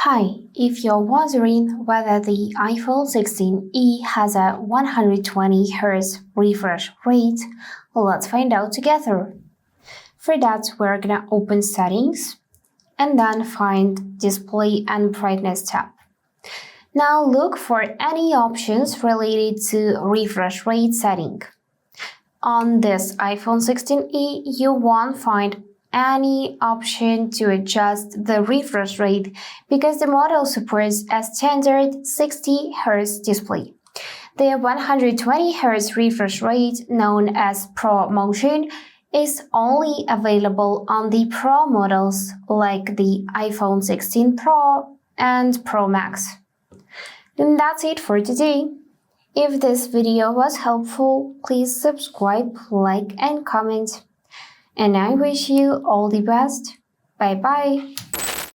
Hi, if you're wondering whether the iPhone 16e has a 120Hz refresh rate, let's find out together. For that, we're gonna open Settings and then find Display and Brightness tab. Now look for any options related to refresh rate setting. On this iPhone 16e, you won't find any option to adjust the refresh rate because the model supports a standard 60 Hz display. The 120 Hz refresh rate, known as Pro Motion, is only available on the Pro models like the iPhone 16 Pro and Pro Max. And that's it for today. If this video was helpful, please subscribe, like, and comment. And I wish you all the best. Bye bye.